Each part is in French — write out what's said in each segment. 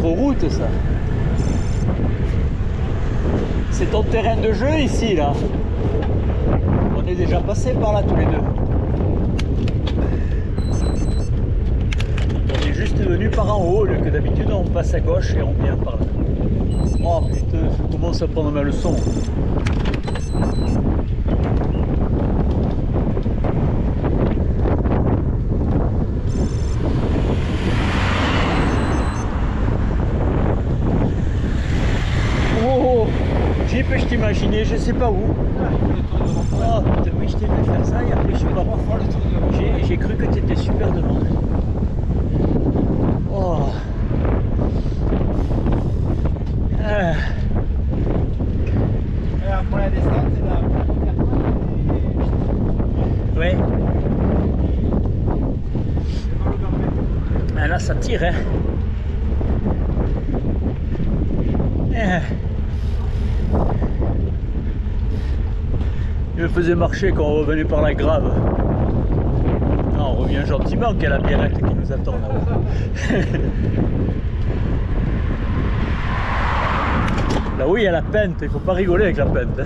notre route, ça. C'est ton terrain de jeu ici, là. On est déjà passé par là tous les deux. On est juste venu par en haut, que d'habitude on passe à gauche et on vient par là. Oh putain, je commence à prendre ma leçon. Oh, Jeep, je t'imaginais, je sais pas où. Oh putain, oui, je t'ai vu faire ça et après je sais pas pourquoi. J'ai cru que tu étais super devant. Oh. Pour la descente, c'est la première fois. Ouais. Ah, là, ça tire, hein. Il me faisait marcher quand on revenait par la grave. Non, on revient gentiment, qu'il y a la biérette qui nous attend là-haut. Là-haut, il y a la pente, il faut pas rigoler avec la pente. Hein.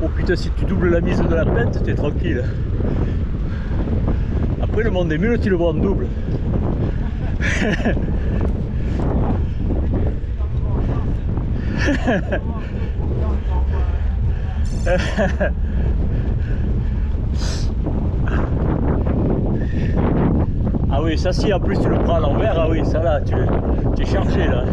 Oh putain, si tu doubles la mise de la pente, t'es tranquille. Après, le monde des mules, tu le vois en double. Ah oui, ça si en plus tu le prends à l'envers, ah oui, ça là, tu es chargé là.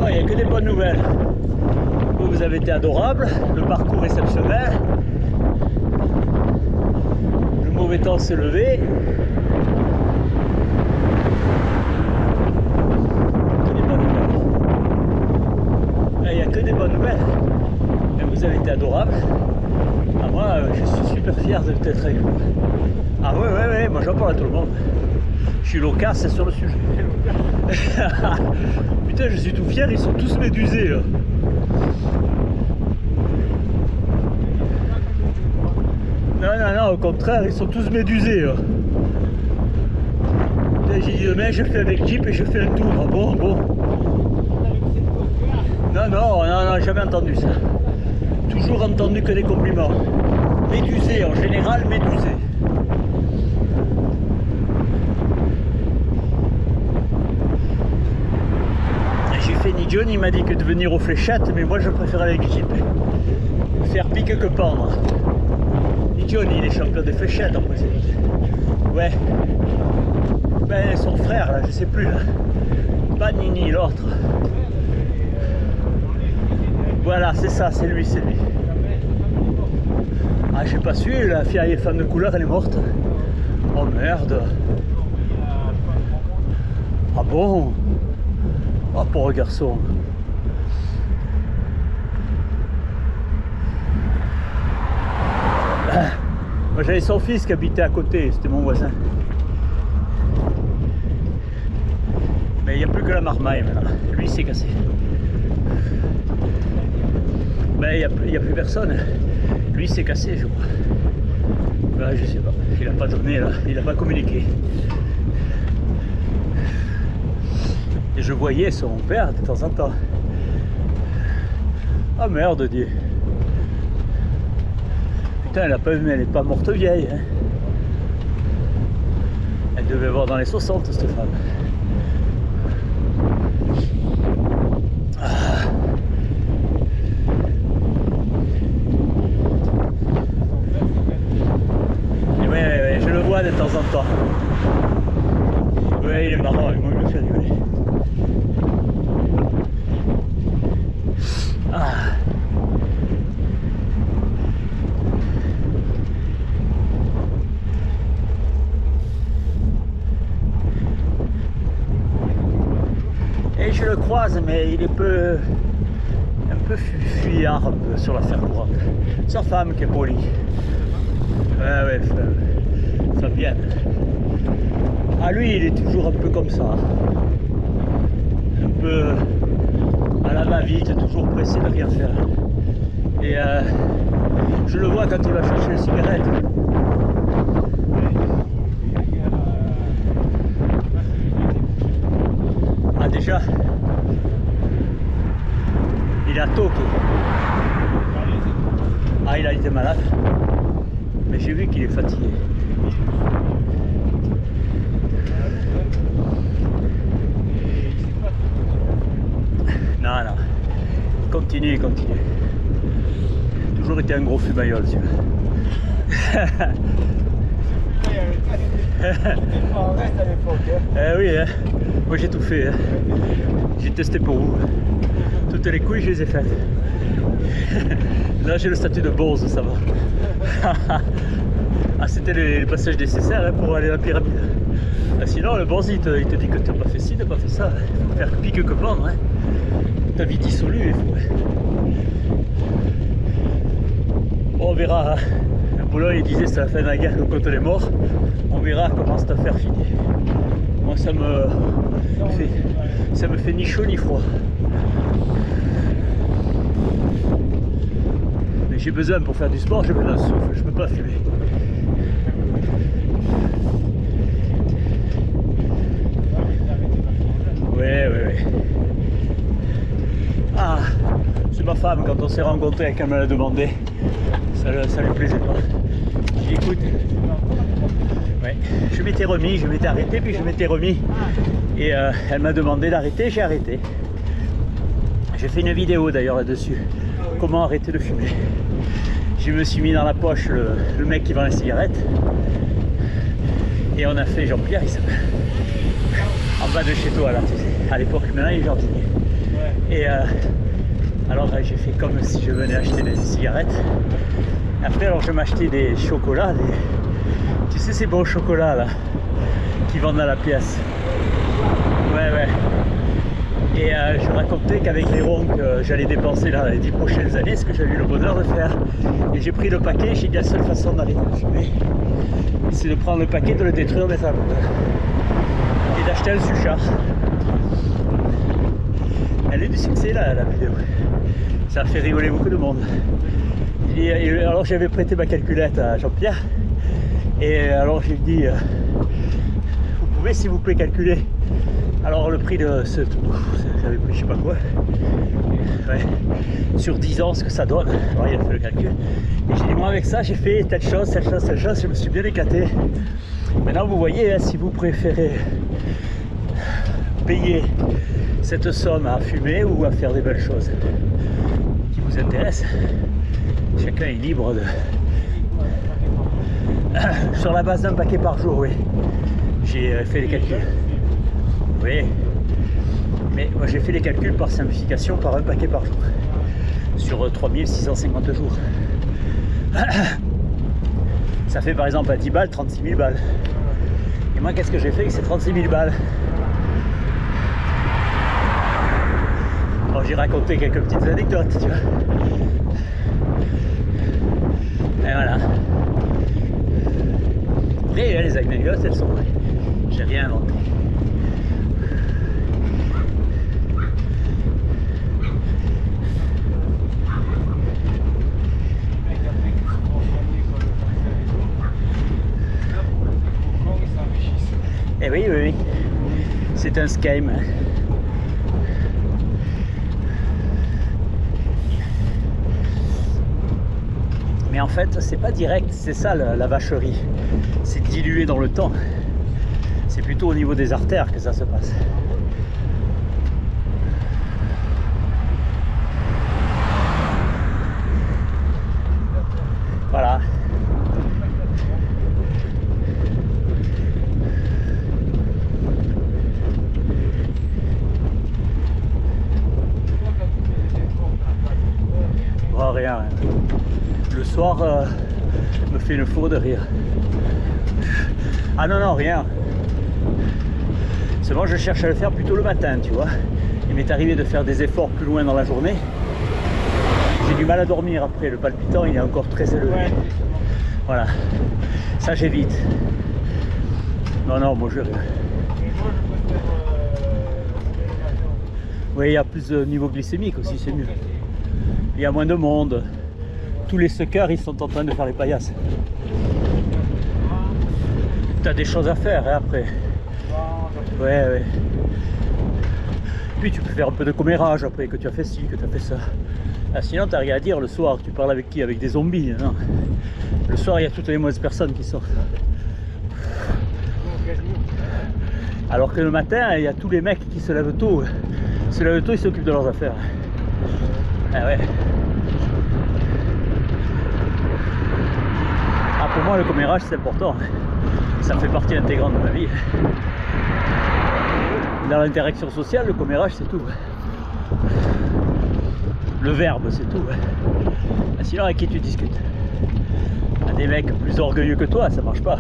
Il n'y a que des bonnes nouvelles. Vous avez été adorable, le parcours exceptionnel, le mauvais temps s'est levé. Que des bonnes nouvelles. Il n'y a que des bonnes nouvelles. Et vous avez été adorable. Ah, moi, je suis super fier d'être avec vous. Ah ouais, moi j'en parle à tout le monde. Je suis loquace sur le sujet. Putain, je suis tout fier, ils sont tous médusés là. Non, au contraire, ils sont tous médusés là. J'ai dit demain, je fais avec Jeep et je fais un tour. Ah bon. Non, jamais entendu ça. Toujours entendu que des compliments. Médusé, en général, médusé. J'ai fait ni John, il m'a dit que de venir aux fléchettes, mais moi je préfère avec Jeep. Faire pique que pendre. Ni John, il est champion des fléchettes en principe. Ouais. Ben son frère là, je sais plus là. Pas Nini, l'autre. Voilà, c'est ça, c'est lui. Ah, j'ai pas su, la fille femme de couleur, elle est morte. Oh merde. Ah bon? Oh, pauvre garçon. Moi j'avais son fils qui habitait à côté, c'était mon voisin. Mais il n'y a plus que la marmaille maintenant. Lui il s'est cassé. Mais il n'y a plus personne. Lui il s'est cassé, je crois. Là, je sais pas. Il n'a pas donné là, il n'a pas communiqué. Et je voyais son père de temps en temps. Ah merde Dieu. Putain, elle est pas morte vieille. Hein. Elle devait avoir dans les 60 cette femme. Ah. Et ouais, je le vois de temps en temps. Ouais, il est marrant, moi il me fait rigoler. Ah. Et je le croise, mais il est un peu fuyard un peu sur l'affaire courante. Sa femme qui est polie. Ouais, Fabien. Ah lui, il est toujours un peu comme ça. Un peu à la va-vite, toujours pressé de rien faire. Et je le vois quand il va chercher les cigarettes. Ah déjà, il a toqué. Ah, il a été malade. Mais j'ai vu qu'il est fatigué. Non, non. Continue. Toujours été un gros fumaillol, tu vois. On reste à l'époque. Oui, hein. Moi j'ai tout fait. Hein. J'ai testé pour vous. Toutes les couilles, je les ai faites. Là, j'ai le statut de bonze, ça va. Ah, c'était le passage nécessaire hein, pour aller à la pyramide. Ah, sinon, le bonze, il te dit que tu n'as pas fait ci, tu n'as pas fait ça. Il faut faire pique que pendre. Hein. Ta vie dissolue, il faut. Bon, on verra. Hein. Napoléon, il disait c'est la fin de la guerre qu'on compte les morts. On verra comment cette affaire finit. Moi, ça me fait ni chaud ni froid. Mais j'ai besoin pour faire du sport, j'ai besoin de souffle, je peux pas fumer. Ouais. Ah, c'est ma femme, quand on s'est rencontrés, quand elle me l'a demandé, ça lui plaisait pas. J'ai dit écoute, ouais, je m'étais arrêté, puis je m'étais remis. Et elle m'a demandé d'arrêter, j'ai arrêté. J'ai fait une vidéo d'ailleurs là-dessus, comment arrêter de fumer. Je me suis mis dans la poche le mec qui vend les cigarettes. Et on a fait Jean-Pierre, il s'appelle. En bas de chez toi là, tu sais. À l'époque, maintenant il est jardinier. Et alors j'ai fait comme si je venais acheter des cigarettes. Après alors je m'achetais des chocolats, tu sais ces bons chocolats là, qui vendent à la pièce. Ouais. Et je racontais qu'avec les ronds que j'allais dépenser là les 10 prochaines années, ce que j'avais eu le bonheur de faire. Et j'ai pris le paquet, j'ai dit la seule façon d'arrêter de fumer, c'est de prendre le paquet, de le détruire, de mettre à la poubelle. Et d'acheter un suchard. Elle est du succès là, la vidéo. Ça a fait rigoler beaucoup de monde. Et alors j'avais prêté ma calculette à Jean-Pierre. Et alors j'ai dit, vous pouvez s'il vous plaît calculer. Alors le prix de ce... J'avais pris je sais pas quoi. Ouais. Sur 10 ans ce que ça donne. Alors il a fait le calcul. Et j'ai dit moi avec ça j'ai fait telle chose, je me suis bien éclaté. Maintenant vous voyez hein, si vous préférez payer cette somme à fumer ou à faire des belles choses qui vous intéressent. Chacun est libre de... Sur la base d'un paquet par jour, oui. J'ai fait les calculs. Oui. Mais moi j'ai fait les calculs par simplification par un paquet par jour. Sur 3650 jours. Ça fait par exemple à 10 balles, 36 000 balles. Et moi qu'est-ce que j'ai fait avec ces 36 000 balles? Alors j'ai raconté quelques petites anecdotes, tu vois. Et voilà. Après les anecdotes elles sont vraies. J'ai rien inventé. Eh oui. C'est un scam. Mais en fait, c'est pas direct, c'est ça la vacherie. C'est dilué dans le temps. C'est plutôt au niveau des artères que ça se passe. Voilà. Oh, rien. Le soir, me fait une fourre de rire. Ah non, rien. Seulement, je cherche à le faire plutôt le matin, tu vois. Il m'est arrivé de faire des efforts plus loin dans la journée. J'ai du mal à dormir après. Le palpitant, il est encore très élevé. Voilà, ça j'évite. Non, non, moi je... Et moi, je préfère l'élévation. Oui, il y a plus de niveau glycémique aussi, c'est mieux. Il y a moins de monde. Tous les suckers, ils sont en train de faire les paillasses. Tu as des choses à faire hein, après. Ouais, ouais. Puis tu peux faire un peu de commérage après, que tu as fait ci, que tu as fait ça. Ah, sinon, tu n'as rien à dire le soir. Tu parles avec qui? Avec des zombies. Non. Le soir, il y a toutes les mauvaises personnes qui sortent. Alors que le matin, il y a tous les mecs qui se lèvent tôt. Ils se lèvent tôt, ils s'occupent de leurs affaires. Ah ouais. Ah, pour moi, le commérage, c'est important. Ça fait partie intégrante de ma vie. Dans l'interaction sociale, le commérage, c'est tout. Le verbe, c'est tout. Sinon, avec qui tu discutes? Des mecs plus orgueilleux que toi, ça marche pas.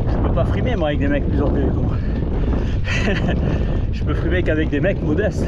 Je peux pas frimer, moi, avec des mecs plus orgueilleux que moi. Je peux frimer qu'avec des mecs modestes.